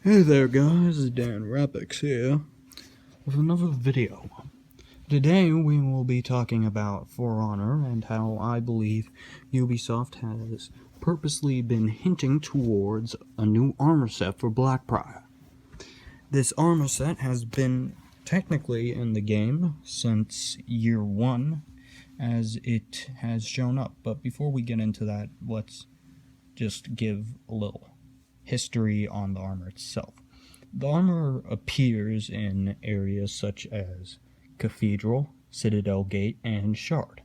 Hey there guys, Dan Rapix here with another video. Today we will be talking about For Honor and how I believe Ubisoft has purposely been hinting towards a new armor set for Blackbriar. This armor set has been technically in the game since year 1 as it has shown up, but before we get into that, let's just give a little history on the armor itself. The armor appears in areas such as Cathedral, Citadel Gate, and Shard.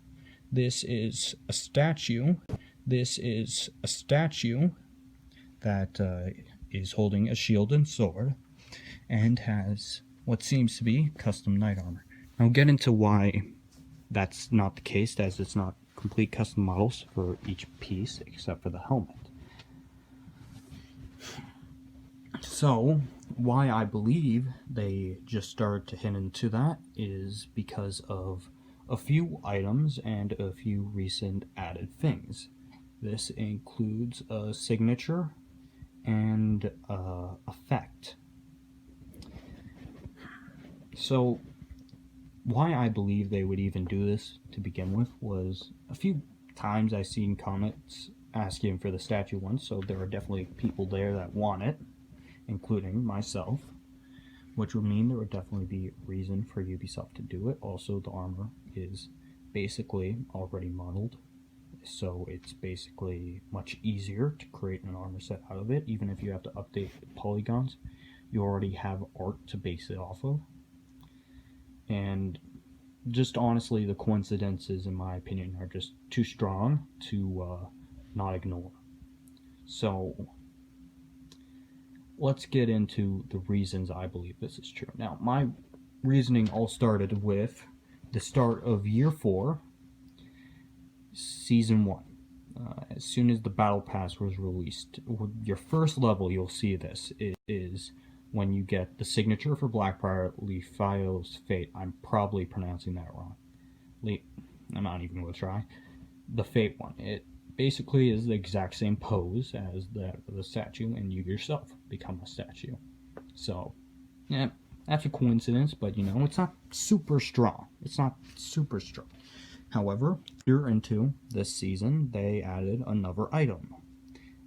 This is a statue that is holding a shield and sword and has what seems to be custom knight armor. I'll get into why that's not the case, as it's not complete custom models for each piece except for the helmet. So, why I believe they just started to hint into that is because of a few items and a few recent added things. This includes a signature and effect. So, why I believe they would even do this to begin with was a few times I've seen comments asking for the statue once, so there are definitely people there that want it, including myself, which would mean there would definitely be a reason for Ubisoft to do it. Also, the armor is basically already modeled, so it's basically much easier to create an armor set out of it. Even if you have to update the polygons, you already have art to base it off of. And just honestly, the coincidences, in my opinion, are just too strong to not ignore. So let's get into the reasons I believe this is true. Now, my reasoning all started with the start of Year 4, Season 1. As soon as the Battle Pass was released, your first level, you'll see this, is when you get the signature for Blackbriar, Lefaio's Fate. I'm probably pronouncing that wrong. I'm not even going to try. The Fate one. It basically is the exact same pose as the statue, and you yourself become a statue. So, yeah, that's a coincidence, but you know, it's not super strong. However, year into this season, they added another item.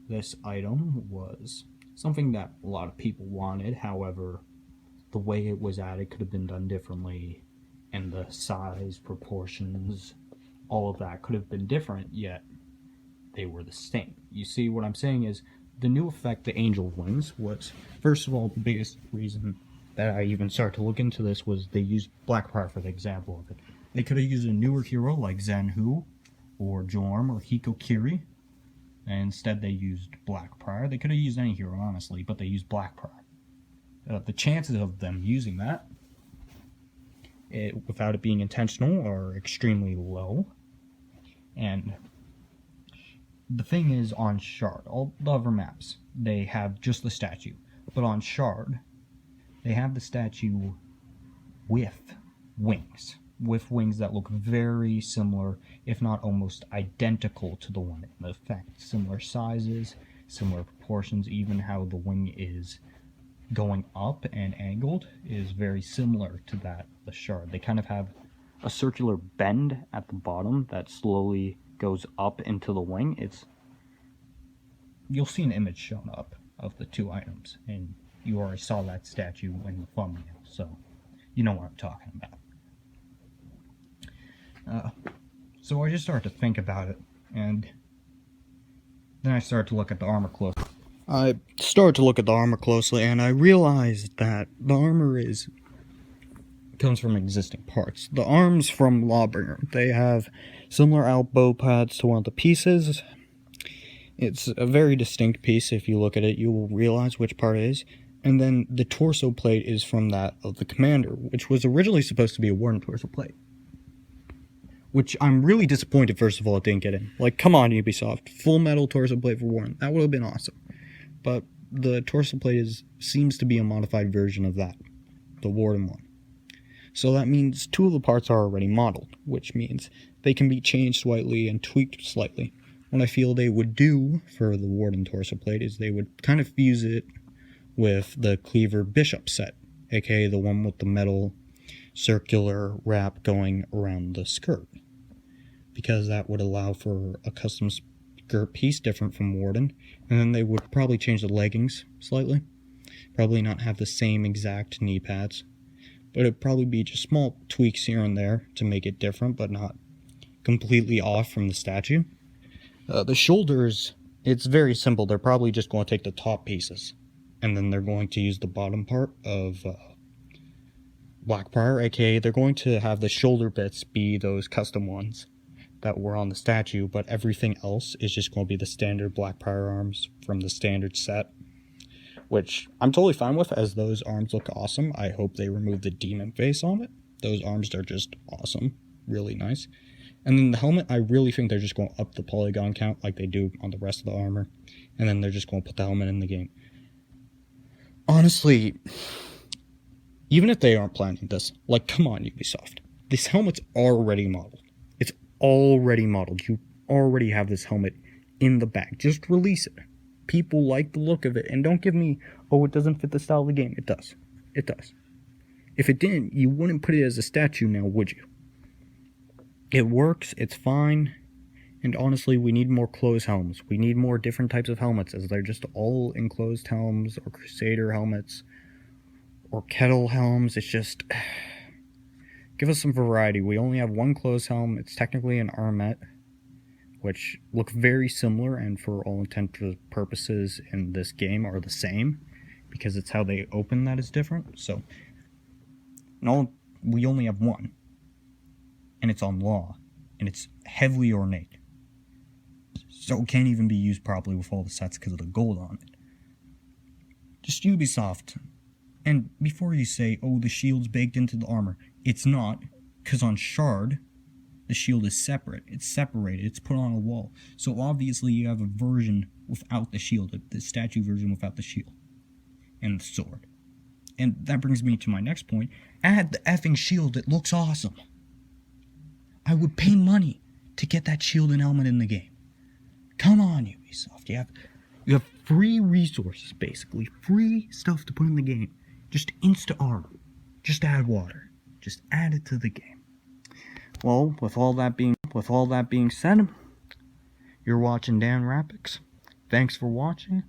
This item was something that a lot of people wanted. However, the way it was added could have been done differently, and the size, proportions, all of that could have been different, yet they were the same. You see, what I'm saying is, the new effect, the Angel Wings, was, first of all, the biggest reason that I even started to look into this was they used Blackbriar for the example of it. They could have used a newer hero like Zanhu, or Jorm, or Hikokiri, and instead they used Blackbriar. They could have used any hero, honestly, but they used Blackbriar. The chances of them using that, without it being intentional, are extremely low. And the thing is, on Shard, all the other maps, they have just the statue. But on Shard, they have the statue with wings. With wings that look very similar, if not almost identical to the one in the effect. Similar sizes, similar proportions, even how the wing is going up and angled is very similar to that of the Shard. They kind of have a circular bend at the bottom that slowly goes up into the wing. You'll see an image shown up of the two items, and you already saw that statue in the thumbnail, so you know what I'm talking about. So I just started to think about it, and then I started to look at the armor closely. And I realized that the armor comes from existing parts. The arms from Lawbringer, they have similar elbow pads to one of the pieces. It's a very distinct piece. If you look at it, you will realize which part it is. And then the torso plate is from that of the commander, which was originally supposed to be a Warden torso plate. Which I'm really disappointed, first of all, it didn't get in. Like, come on, Ubisoft. Full metal torso plate for Warden. That would have been awesome. But the torso plate seems to be a modified version of that. The Warden one. So that means two of the parts are already modeled, which means they can be changed slightly and tweaked slightly. What I feel they would do for the Warden torso plate is they would kind of fuse it with the Cleaver Bishop set, aka the one with the metal circular wrap going around the skirt, because that would allow for a custom skirt piece different from Warden, and then they would probably change the leggings slightly, probably not have the same exact knee pads, but it'd probably be just small tweaks here and there to make it different, but not completely off from the statue. The shoulders, it's very simple. They're probably just going to take the top pieces, and then they're going to use the bottom part of Blackbriar, aka they're going to have the shoulder bits be those custom ones that were on the statue, but everything else is just going to be the standard Blackbriar arms from the standard set, which I'm totally fine with, as those arms look awesome. I hope they remove the demon face on it. Those arms are just awesome, really nice. And then the helmet, I really think they're just going to up the polygon count like they do on the rest of the armor, and then they're just going to put the helmet in the game. Honestly, even if they aren't planning this, like, come on, Ubisoft. This helmet's already modeled. It's already modeled. You already have this helmet in the bag. Just release it. People like the look of it, and don't give me, oh, it doesn't fit the style of the game. It does. It does. If it didn't, you wouldn't put it as a statue now, would you? It works, it's fine, and honestly, we need more closed helms. We need more different types of helmets, as they're just all enclosed helms, or Crusader helmets, or Kettle helms. It's just, give us some variety. We only have one closed helm. It's technically an Armour, which look very similar, and for all intents and purposes in this game are the same, because it's how they open that is different. So, no, we only have one. And it's on law, and it's heavily ornate, so it can't even be used properly with all the sets because of the gold on it. Just Ubisoft. And before you say, oh, the shield's baked into the armor, it's not, because on Shard, the shield is separate. It's separated. It's put on a wall. So obviously you have a version without the shield, the statue version without the shield and the sword. And that brings me to my next point. Add the effing shield. It looks awesome. I would pay money to get that shield and helmet in the game. Come on, Ubisoft. You have free resources, basically. Free stuff to put in the game. Just insta-armor. Just add water. Just add it to the game. Well, with all that being said, you're watching Dan Rapix. Thanks for watching.